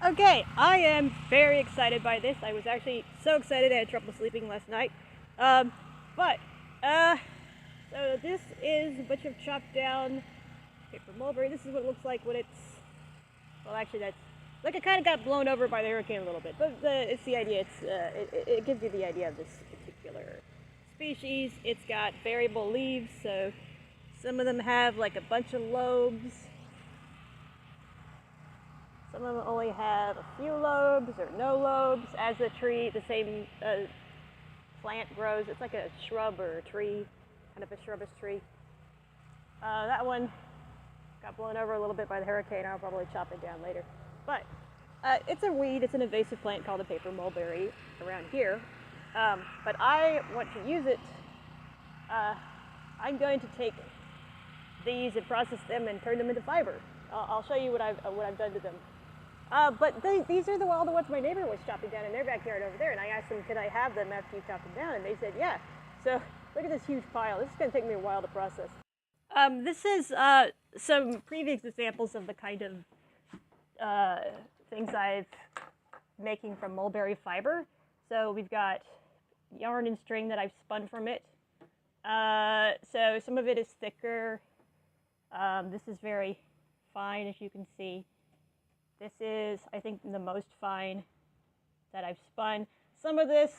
Okay, I am very excited by this. I was actually so excited I had trouble sleeping last night. Um, but, so this is a bunch of chopped down paper mulberry. This is what it looks like when it's, well actually that's, like it kind of got blown over by the hurricane a little bit. But it's the idea, it gives you the idea of this particular species. It's got variable leaves, so some of them have like a bunch of lobes. Some of them only have a few lobes or no lobes. As the tree, the same plant grows, it's like a shrub or a tree, kind of a shrubbish tree. That one got blown over a little bit by the hurricane. I'll probably chop it down later. But it's a weed. It's an invasive plant called a paper mulberry around here. But I want to use it. I'm going to take these and process them and turn them into fiber. I'll show you what I've done to them. But these are all the ones my neighbor was chopping down in their backyard over there, and I asked them, could I have them after you chop them down, and they said, yeah. So look at this huge pile. This is going to take me a while to process. This is some previous examples of the kind of things I've making from mulberry fiber. So we've got yarn and string that I've spun from it. So some of it is thicker. This is very fine, as you can see. This is, I think, the most fine that I've spun. Some of this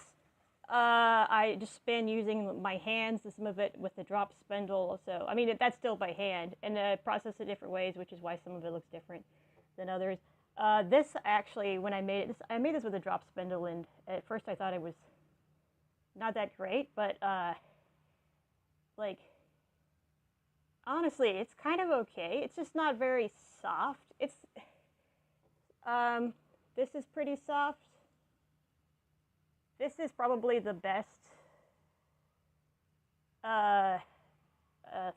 I just spin using my hands, some of it with the drop spindle. So, I mean, that's still by hand, and process it different ways, which is why some of it looks different than others. This actually, when I made this with a drop spindle, and at first I thought it was not that great, but like, honestly, it's kind of okay. It's just not very soft. This is pretty soft. This is probably the best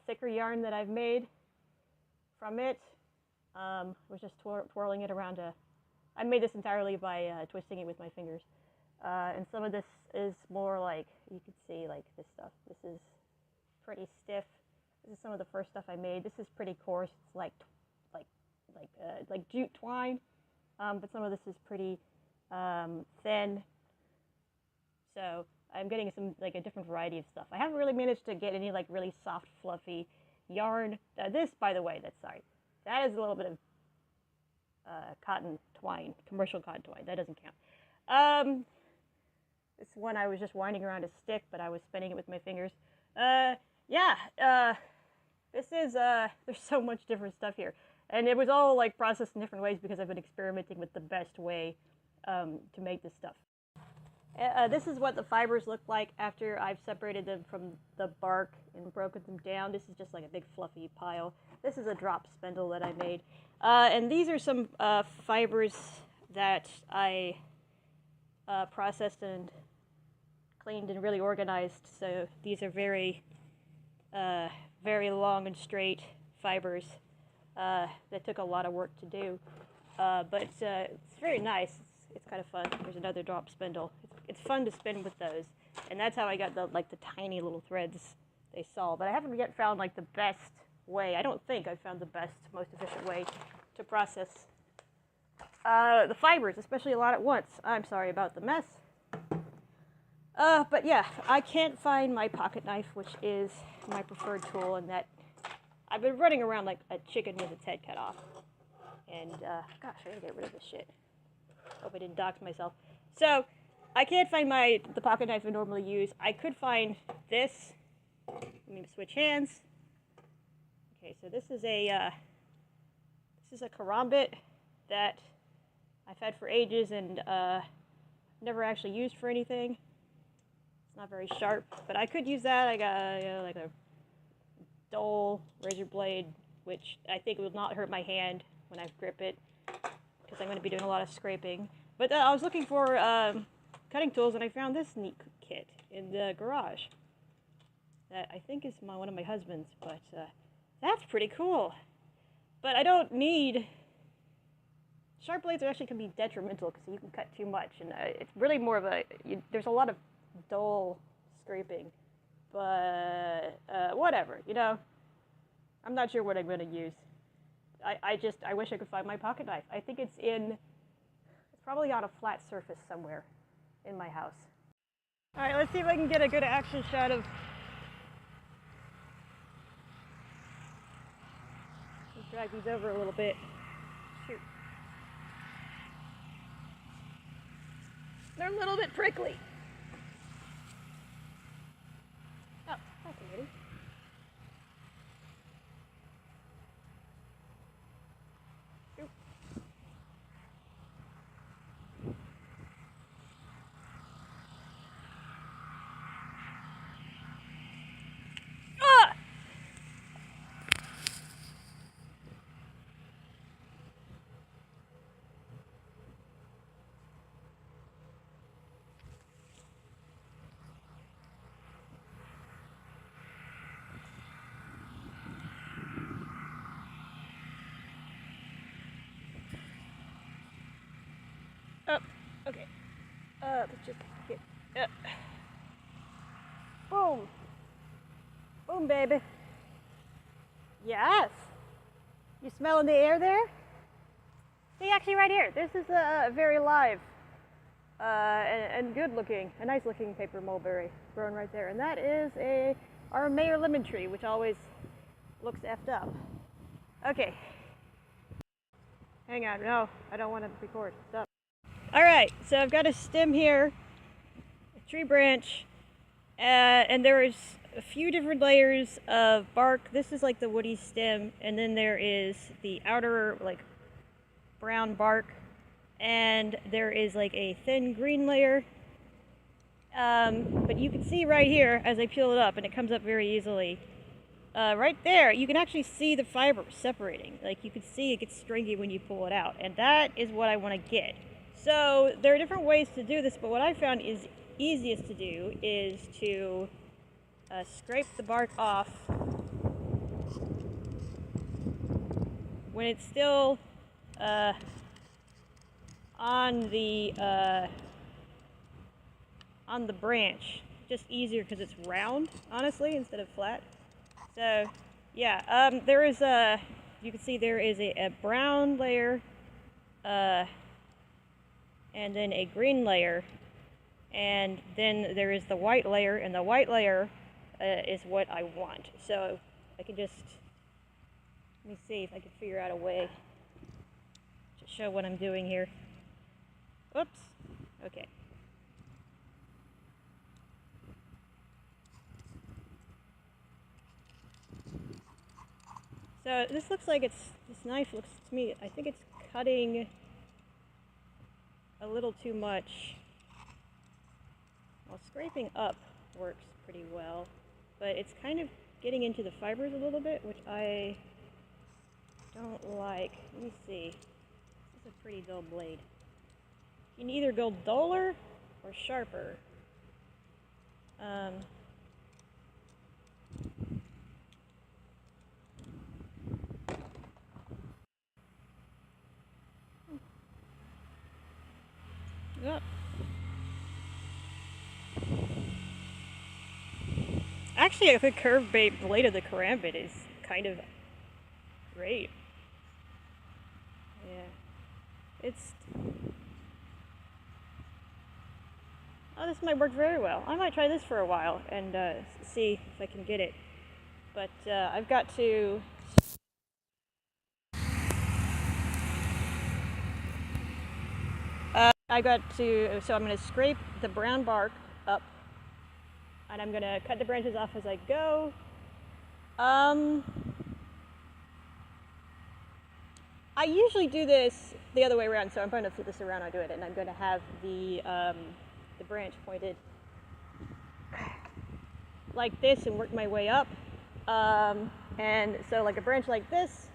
thicker yarn that I've made from it. I was just twirling it around I made this entirely by twisting it with my fingers. And some of this is more like, you can see like this stuff. This is pretty stiff. This is some of the first stuff I made. This is pretty coarse. It's like jute twine. But some of this is pretty thin. So I'm getting some like a different variety of stuff. I haven't really managed to get any like really soft, fluffy yarn. This, by the way, that is a little bit of cotton twine, commercial cotton twine. That doesn't count. This one I was just winding around a stick, but I was spinning it with my fingers. This is there's so much different stuff here. And it was all like processed in different ways because I've been experimenting with the best way to make this stuff. This is what the fibers look like after I've separated them from the bark and broken them down. This is just like a big fluffy pile. This is a drop spindle that I made. And these are some fibers that I processed and cleaned and really organized. So these are very, very long and straight fibers. That took a lot of work to do, but it's very nice. It's kind of fun. There's another drop spindle. It's fun to spin with those, and that's how I got the tiny little threads they saw. But I haven't yet found like the best way. I don't think I've found the best, most efficient way to process the fibers, especially a lot at once. I'm sorry about the mess. But yeah, I can't find my pocket knife, which is my preferred tool, and that. I've been running around like a chicken with its head cut off. And, gosh, I gotta get rid of this shit. Hope I didn't dox myself. So, I can't find the pocket knife I normally use. I could find this. Let me switch hands. Okay, so this is a karambit that I've had for ages and, never actually used for anything. It's not very sharp, but I could use that. I got, like a dull razor blade, which I think will not hurt my hand when I grip it, because I'm going to be doing a lot of scraping. But I was looking for cutting tools, and I found this neat kit in the garage that I think is one of my husband's, but that's pretty cool. But I don't need... Sharp blades actually can be detrimental because you can cut too much, and it's really more of there's a lot of dull scraping. But whatever, you know. I'm not sure what I'm going to use. I wish I could find my pocket knife. I think it's in probably on a flat surface somewhere in my house. All right, let's see if I can get a good action shot of. Let's drag these over a little bit. Shoot. They're a little bit prickly. Oh, that's a kitty. Shoot. Ah! Oh, okay. Let's just get. Boom. Boom, baby. Yes. You smelling the air there? See, actually, right here. This is a very live and good looking, a nice looking paper mulberry growing right there. And that is our Mayor lemon tree, which always looks effed up. Okay. Hang on. No, I don't want to record. Stop. All right, so I've got a stem here, a tree branch, and there is a few different layers of bark. This is like the woody stem, and then there is the outer like brown bark, and there is like a thin green layer. But you can see right here as I peel it up, and it comes up very easily. Right there, you can actually see the fibers separating. Like you can see it gets stringy when you pull it out, and that is what I want to get. So there are different ways to do this, but what I found is easiest to do is to scrape the bark off when it's still on the branch. Just easier because it's round, honestly, instead of flat. So yeah, there is you can see there is a brown layer, and then a green layer, and then there is the white layer, and the white layer is what I want. So I can just, let me see if I can figure out a way to show what I'm doing here. Oops, okay. So this looks like this knife looks to me, I think it's cutting a little too much. Well, scraping up works pretty well, but it's kind of getting into the fibers a little bit, which I don't like. Let me see. This is a pretty dull blade. You can either go duller or sharper. Yep. Actually, the curved blade of the karambit is kind of great. Yeah. It's... Oh, this might work very well. I might try this for a while and see if I can get it. But I've got to... so I'm going to scrape the brown bark up, and I'm going to cut the branches off as I go. I usually do this the other way around, so I'm going to flip this around. I do it, and I'm going to have the branch pointed like this and work my way up. And so like a branch like this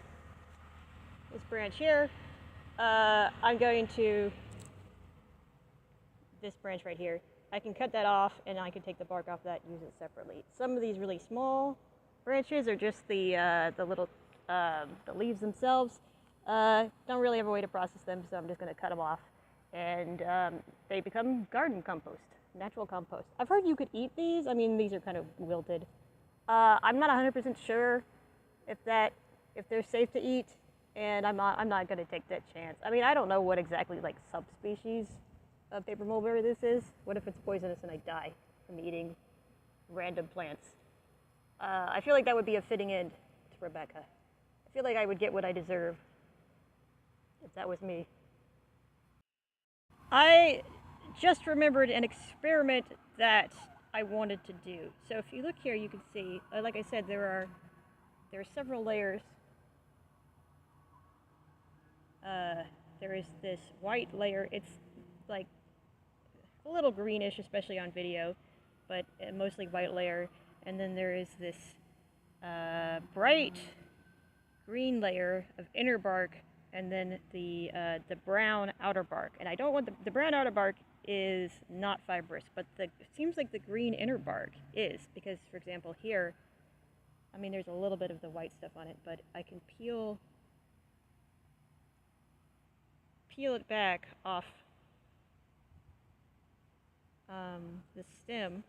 branch here, I'm going to this branch right here. I can cut that off, and I can take the bark off that and use it separately. Some of these really small branches are just the little the leaves themselves. Don't really have a way to process them, so I'm just going to cut them off, and they become garden compost, natural compost. I've heard you could eat these. I mean, these are kind of wilted. I'm not 100% sure if they're safe to eat. and I'm not gonna take that chance. I mean, I don't know what exactly like subspecies of paper mulberry this is. What if it's poisonous and I die from eating random plants? I feel like that would be a fitting end to Rebecca. I feel like I would get what I deserve if that was me. I just remembered an experiment that I wanted to do. So if you look here, you can see, like I said, there are several layers. There is this white layer. It's like a little greenish, especially on video, but mostly white layer. And then there is this bright green layer of inner bark, and then the brown outer bark. And I don't want the brown outer bark is not fibrous, but it seems like the green inner bark is, because, for example, here, I mean, there's a little bit of the white stuff on it, but I can peel it back off the stem.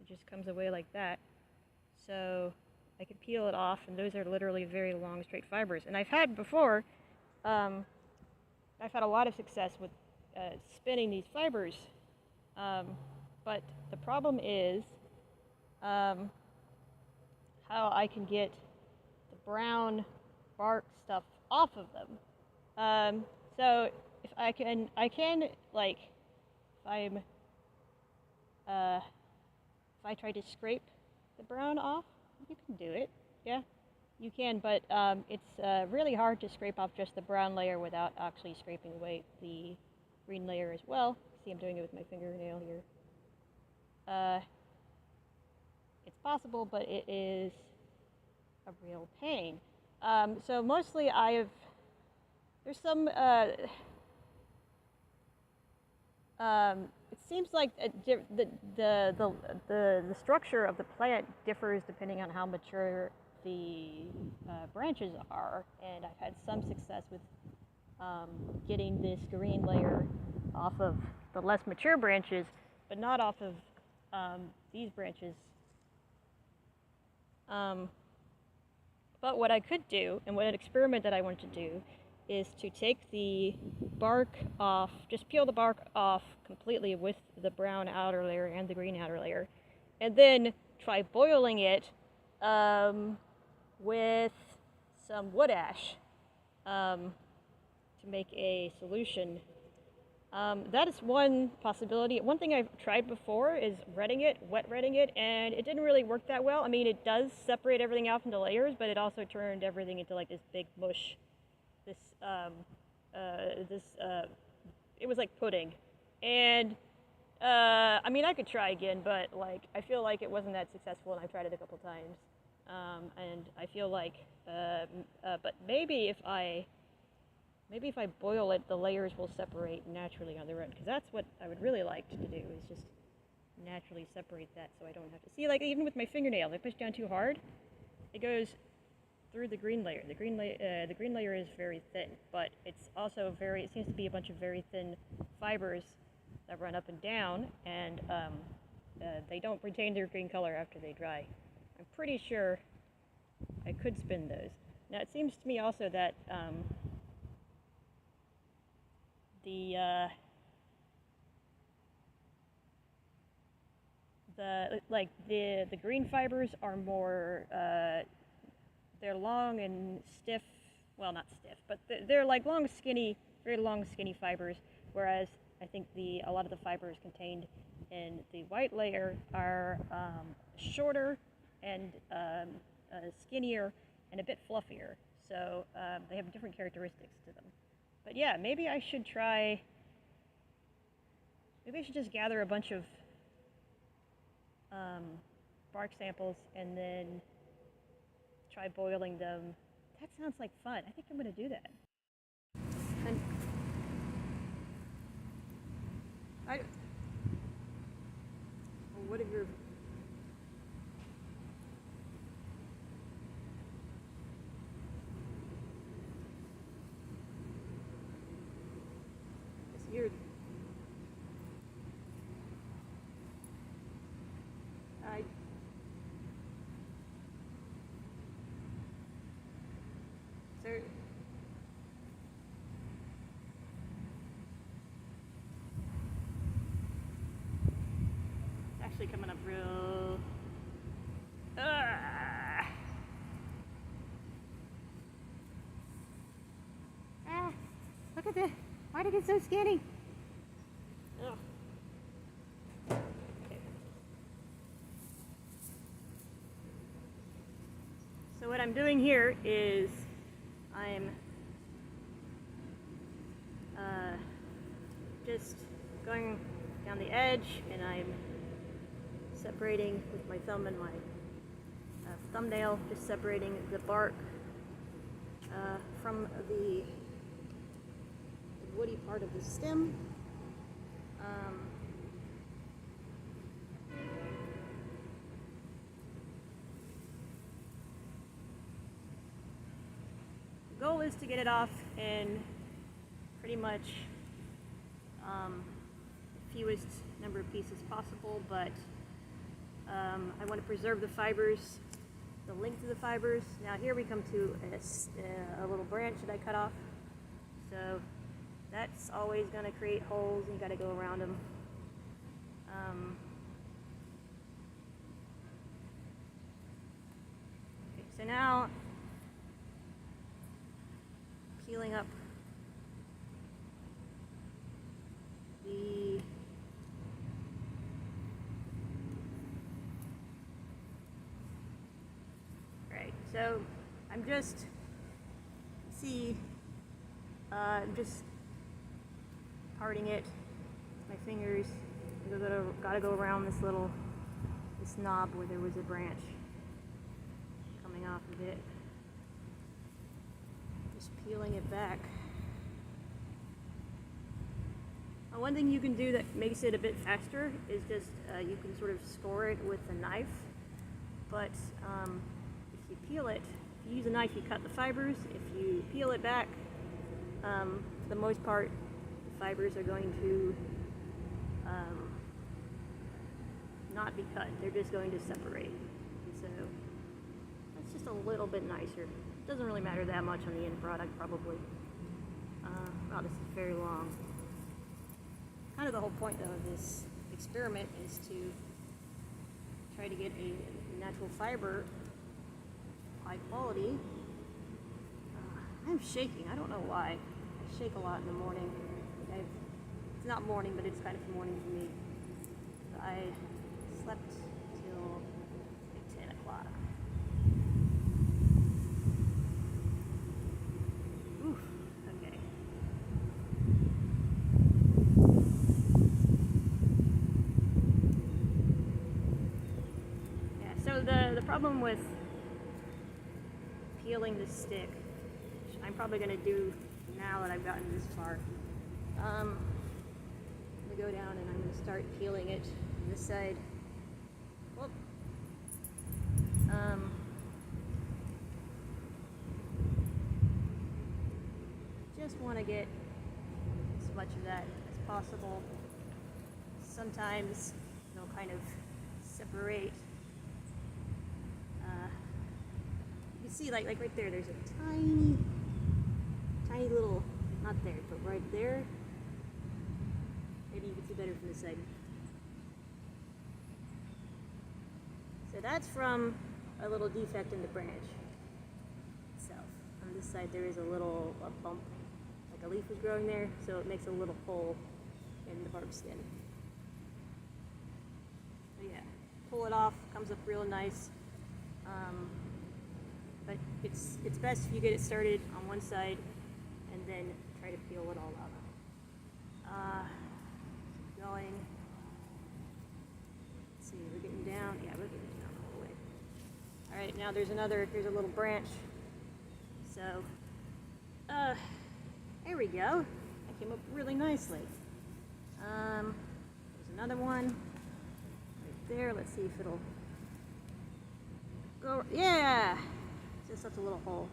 It just comes away like that. So I can peel it off, and those are literally very long, straight fibers. And I've had before, I've had a lot of success with spinning these fibers, but the problem is how I can get the brown bark stuff off of them. So if I can like, if I try to scrape the brown off, you can do it. Yeah, you can, but it's really hard to scrape off just the brown layer without actually scraping away the green layer as well. See, I'm doing it with my fingernail here. It's possible, but it is a real pain. So mostly there's some, it seems like the structure of the plant differs depending on how mature the branches are, and I've had some success with getting this green layer off of the less mature branches, but not off of these branches. But what I could do, and what an experiment that I want to do, is to take the bark off, just peel the bark off completely with the brown outer layer and the green outer layer, and then try boiling it with some wood ash to make a solution. That is one possibility. One thing I've tried before is wet retting it, and it didn't really work that well. I mean, it does separate everything out into layers, but it also turned everything into like this big mush. It was like pudding. And, I mean, I could try again, but like, I feel like it wasn't that successful, and I've tried it a couple times. And I feel like, but maybe if I boil it, the layers will separate naturally on their own, because that's what I would really like to do, is just naturally separate that so I don't have to. See, like, even with my fingernail, if I push down too hard, it goes through the green layer. The green layer is very thin, but it's also it seems to be a bunch of very thin fibers that run up and down, and they don't retain their green color after they dry. I'm pretty sure I could spin those. Now, it seems to me also that the green fibers are more they're long and stiff. Well, not stiff, but they're like long, skinny, very long, skinny fibers. Whereas I think a lot of the fibers contained in the white layer are shorter and skinnier and a bit fluffier. So they have different characteristics to them. But yeah, maybe I should just gather a bunch of bark samples and then try boiling them. That sounds like fun. I think I'm going to do that. And what if you're... It's weird. actually coming up real. Look at this. Why did it get so skinny? Ugh. Okay. So what I'm doing here is I'm just going down the edge, and I'm separating with my thumb and my thumbnail, just separating the bark from the woody part of the stem. The goal is to get it off in pretty much the fewest number of pieces possible, but I want to preserve the fibers, the length of the fibers. Now here we come to a little branch that I cut off. So that's always going to create holes, and you got to go around them. Okay, so now peeling up the right. So I'm just parting it with my fingers. Gotta go around this knob where there was a branch coming off of it. Just peeling it back. One thing you can do that makes it a bit faster is just you can sort of score it with a knife. But if you peel it, if you use a knife, you cut the fibers. If you peel it back, for the most part, the fibers are going to not be cut. They're just going to separate. So that's just a little bit nicer. It doesn't really matter that much on the end product, probably. Wow, this is very long. Kind of the whole point, though, of this experiment is to try to get a natural fiber, high quality. I'm shaking. I don't know why. I shake a lot in the morning. It's not morning, but it's kind of morning for me. I slept till like 10 o'clock. Oof. Okay. Yeah, so the problem with peeling the stick, which I'm probably going to do now that I've gotten this far, I'm going to go down and I'm going to start peeling it on this side. Whoop. Just want to get as much of that as possible. Sometimes they'll kind of separate. You can see like right there, there's a tiny little, not there, but right there. Maybe you can see better from this side. So that's from a little defect in the branch itself. On this side there is a bump, like a leaf was growing there, so it makes a little hole in the bark skin. So yeah, pull it off, comes up real nice. But it's best if you get it started on one side and then try to peel it all out. Keep going. Let's see, we're getting down. Yeah, we're getting down all the way. All right, now here's a little branch. So, there we go. That came up really nicely. There's another one right there. Let's see if it'll go. Yeah, just such a little hole.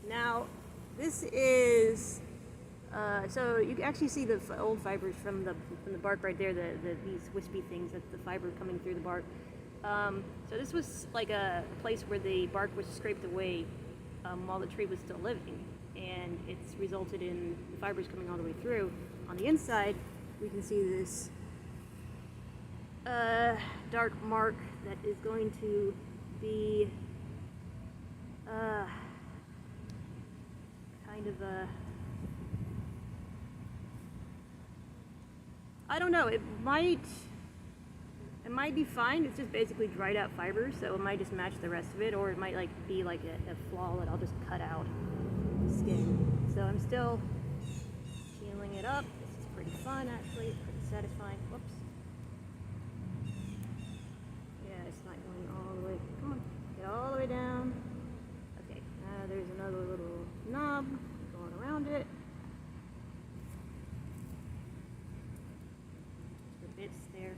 Now, this is, so you can actually see the old fibers from the bark right there, these wispy things, that's the fiber coming through the bark. So this was like a place where the bark was scraped away while the tree was still living, and it's resulted in the fibers coming all the way through. On the inside, we can see this dark mark that is going to be kind of a, I don't know, it might be fine. It's just basically dried out fibers, so it might just match the rest of it, or it might like be like a flaw that I'll just cut out the skin. So I'm still peeling it up. This is pretty fun, actually, pretty satisfying. Whoops. Yeah, it's not going all the way. Come on, get all the way down. Okay, there's another little knob going around it. The bits there.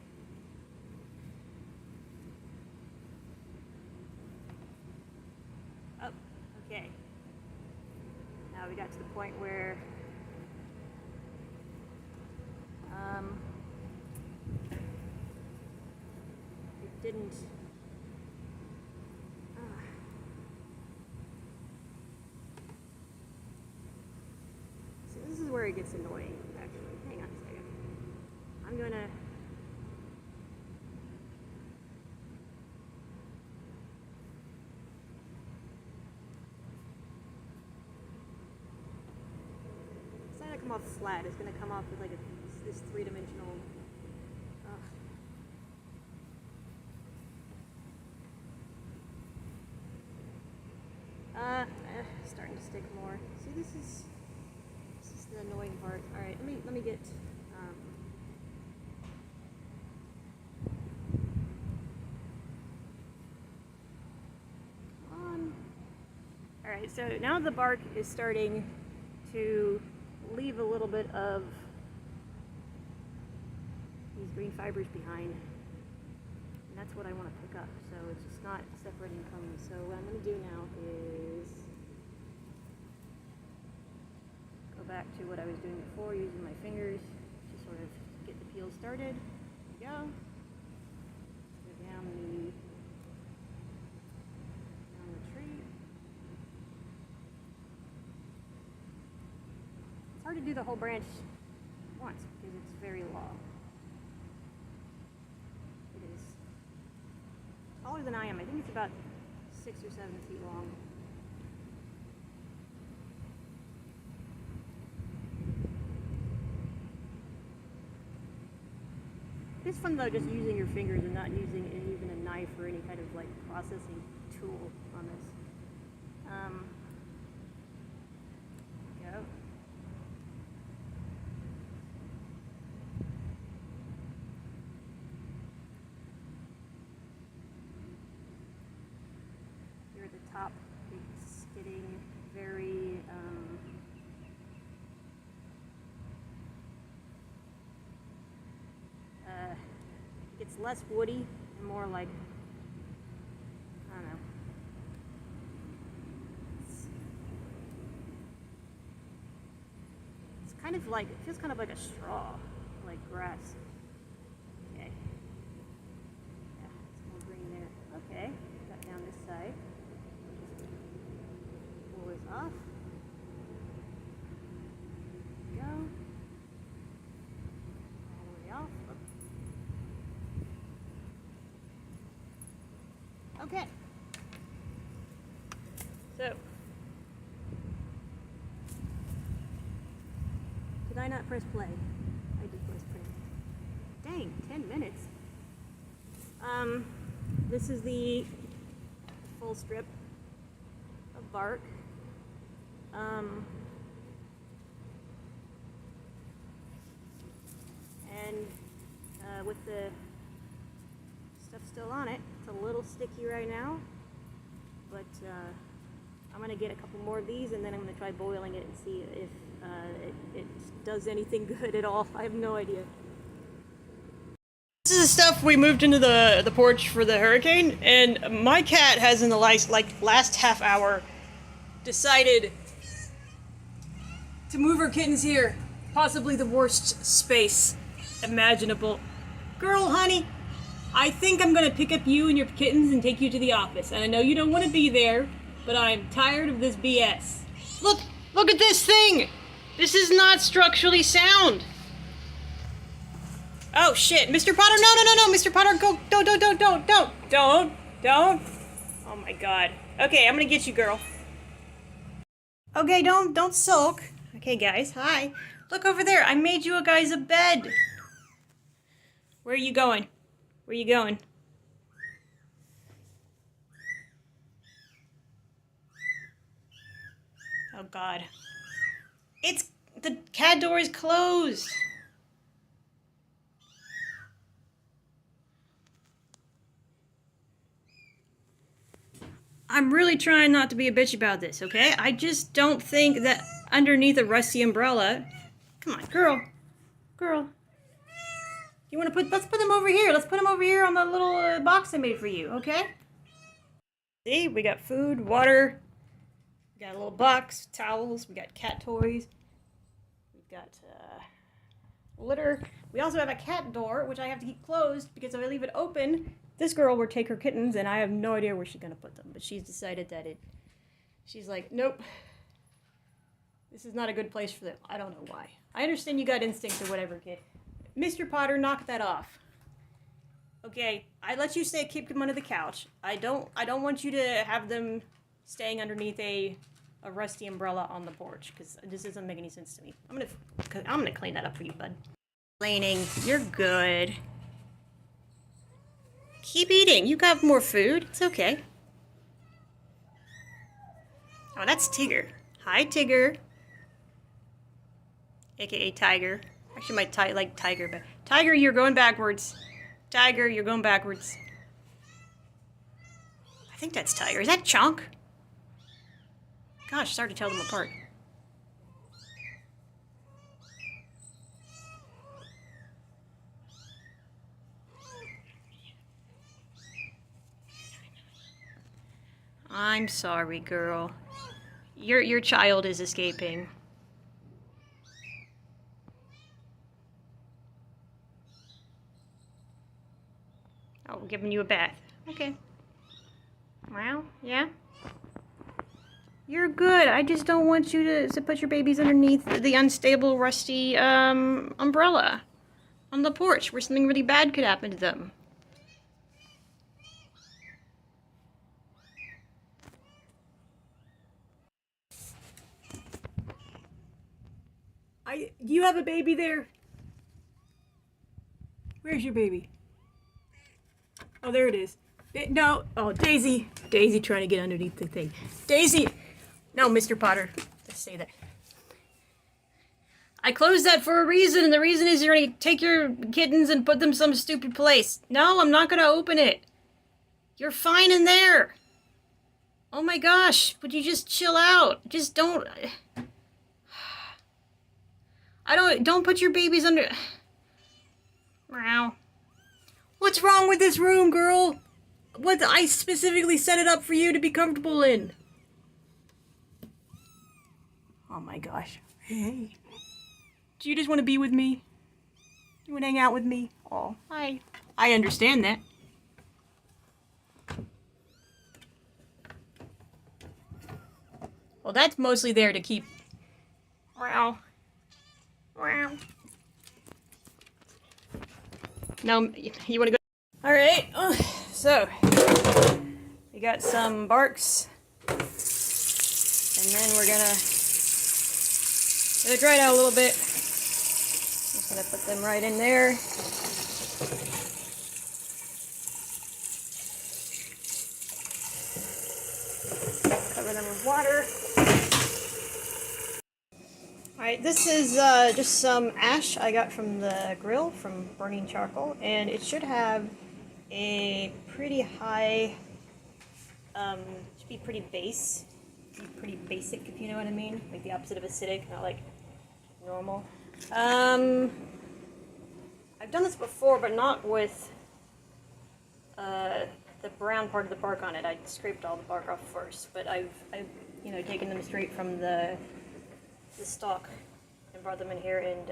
Oh, okay. Now we got to the point where it didn't so this is where it gets annoying, actually. Hang on a second. I'm gonna come off flat. It's going to come off with like this three-dimensional. Starting to stick more. See, this is the annoying part. All right, let me get. Come on. All right, so now the bark is starting to leave a little bit of these green fibers behind, and that's what I want to pick up, so it's just not separating from them. So what I'm going to do now is go back to what I was doing before, using my fingers to sort of get the peel started. There we go. Go down the tree. It's hard to do the whole branch once because it's very long. It is taller than I am. I think it's about 6 or 7 feet long. It's fun though, just using your fingers and not using even a knife or any kind of like processing tool on this. There we go. Here at the top, it's getting very it's less woody and more like, I don't know. It's kind of like, it feels kind of like a straw, like grass. Okay. Yeah, some more green there. Okay, got down this side. Just pull this off. There we go. All the way off. Okay, so did I not press play? I did press play. Dang, 10 minutes. This is the full strip of bark. And with the stuff still on it, it's a little sticky right now, but I'm going to get a couple more of these and then I'm going to try boiling it and see if it does anything good at all. I have no idea. This is the stuff we moved into the porch for the hurricane, and my cat has in the last half hour decided to move her kittens here. Possibly the worst space imaginable. Girl, honey, I think I'm gonna pick up you and your kittens and take you to the office. And I know you don't want to be there, but I'm tired of this BS. Look at this thing! This is not structurally sound. Oh shit, Mr. Potter, no, Mr. Potter, go, don't. Oh my god. Okay, I'm gonna get you, girl. Okay, don't sulk. Okay, guys, hi. Look over there, I made you guys a bed. Where are you going? Where are you going? Oh god. The cat door is closed. I'm really trying not to be a bitch about this, okay? I just don't think that underneath a rusty umbrella... Come on, girl. You want to let's put them over here. Let's put them over here on the little box I made for you, okay? See, we got food, water. We got a little box, towels. We got cat toys. We've got litter. We also have a cat door, which I have to keep closed because if I leave it open, this girl will take her kittens, and I have no idea where she's going to put them. But she's decided that she's like, nope. This is not a good place for them. I don't know why. I understand you got instincts or whatever, kid. Mr. Potter, knock that off. Okay, I let you keep them under the couch. I don't want you to have them staying underneath a rusty umbrella on the porch, because this doesn't make any sense to me. I'm gonna clean that up for you, bud. Cleaning, you're good. Keep eating. You got more food. It's okay. Oh, that's Tigger. Hi, Tigger. AKA Tiger. Actually, my like Tiger, but Tiger, you're going backwards. Tiger, you're going backwards. I think that's Tiger. Is that Chunk? Gosh, it's hard to tell them apart. I'm sorry, girl. Your child is escaping. Oh, we're giving you a bath. Okay. Well, yeah. You're good. I just don't want you to put your babies underneath the unstable, rusty umbrella on the porch where something really bad could happen to them. Do you have a baby there? Where's your baby? Oh, there it is. No. Oh, Daisy. Daisy trying to get underneath the thing. Daisy. No, Mr. Potter. Just say that. I closed that for a reason, and the reason is you're going to take your kittens and put them some stupid place. No, I'm not going to open it. You're fine in there. Oh my gosh. Would you just chill out? Just don't... Don't put your babies under... Wow. What's wrong with this room, girl? I specifically set it up for you to be comfortable in. Oh my gosh. Hey. Do you just want to be with me? You want to hang out with me? Oh, hi. I understand that. Well, that's mostly there to keep... Wow. Wow. Now, you want to go? All right. So, we got some barks, and then we're gonna let it dry out a little bit. Just gonna put them right in there. Cover them with water. Alright, this is just some ash I got from the grill from burning charcoal, and it should have a pretty high, should be pretty pretty basic, if you know what I mean, like the opposite of acidic, not like normal. I've done this before, but not with the brown part of the bark on it. I scraped all the bark off first, but I've you know, taken them straight from the stalk and brought them in here and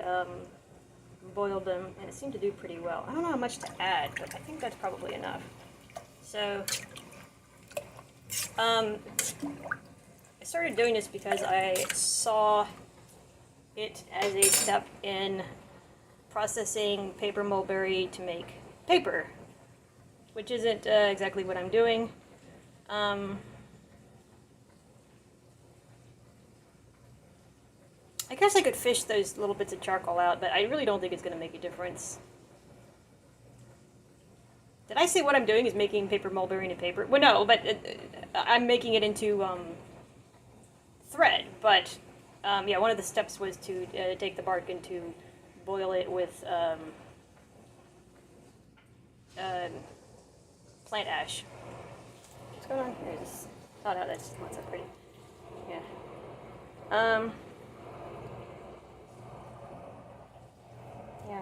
boiled them, and it seemed to do pretty well. I don't know how much to add, but I think that's probably enough. So I started doing this because I saw it as a step in processing paper mulberry to make paper, which isn't exactly what I'm doing. I guess I could fish those little bits of charcoal out, but I really don't think it's going to make a difference. Did I say what I'm doing is making paper mulberry into paper? Well, no, but I'm making it into thread. But yeah, one of the steps was to take the bark and to boil it with plant ash. What's going on here? Oh no, that's not so pretty. Yeah. Yeah.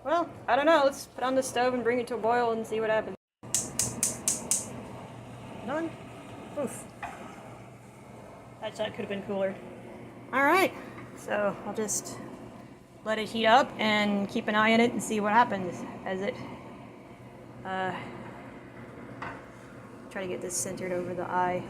Well, I don't know. Let's put on the stove and bring it to a boil and see what happens. None? Oof. That shot could have been cooler. Alright, so I'll just let it heat up and keep an eye on it and see what happens as it... try to get this centered over the eye.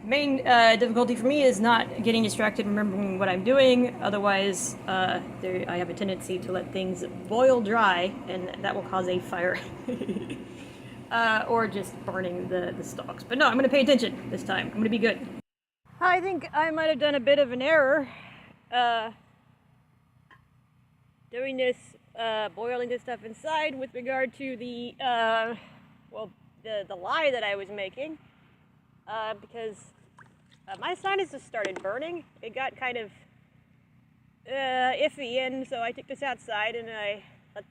Main difficulty for me is not getting distracted and remembering what I'm doing. Otherwise, I have a tendency to let things boil dry, and that will cause a fire. Or just burning the stalks. But no, I'm going to pay attention this time. I'm going to be good. I think I might have done a bit of an error doing this, boiling this stuff inside with regard to the, the lye that I was making. Because my sinus just started burning. It got kind of iffy, and so I took this outside and I let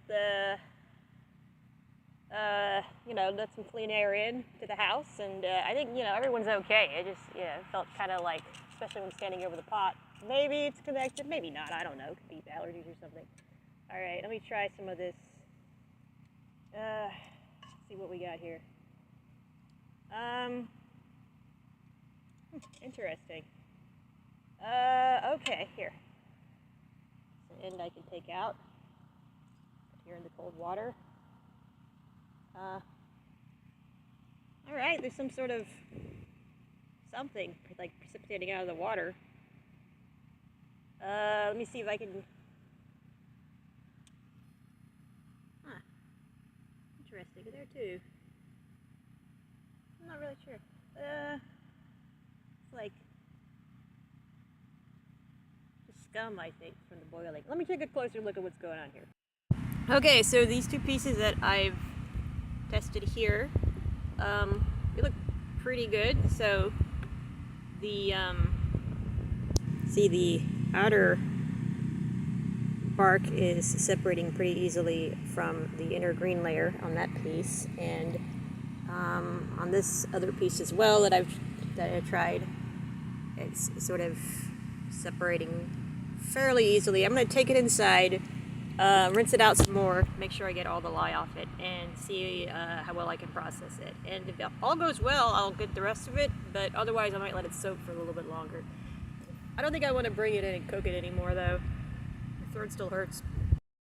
let some clean air in to the house, and I think, everyone's okay. It just, felt kind of like, especially when standing over the pot, maybe it's connected, maybe not, I don't know, could be allergies or something. All right, let me try some of this. See what we got here. Interesting. Okay, here. It's an end I can take out. Here in the cold water. Alright, there's some sort of something, like, precipitating out of the water. Let me see if I can... Huh. Interesting, there too. I'm not really sure. It's like just scum, I think, from the boiling. Let me take a closer look at what's going on here. Okay, so these two pieces that I've tested here, they look pretty good. So the see, the outer bark is separating pretty easily from the inner green layer on that piece, and on this other piece as well that I tried, it's sort of separating fairly easily. I'm going to take it inside, rinse it out some more, make sure I get all the lye off it, and see how well I can process it. And if all goes well, I'll get the rest of it, but otherwise I might let it soak for a little bit longer. I don't think I want to bring it in and cook it anymore, though. My throat still hurts.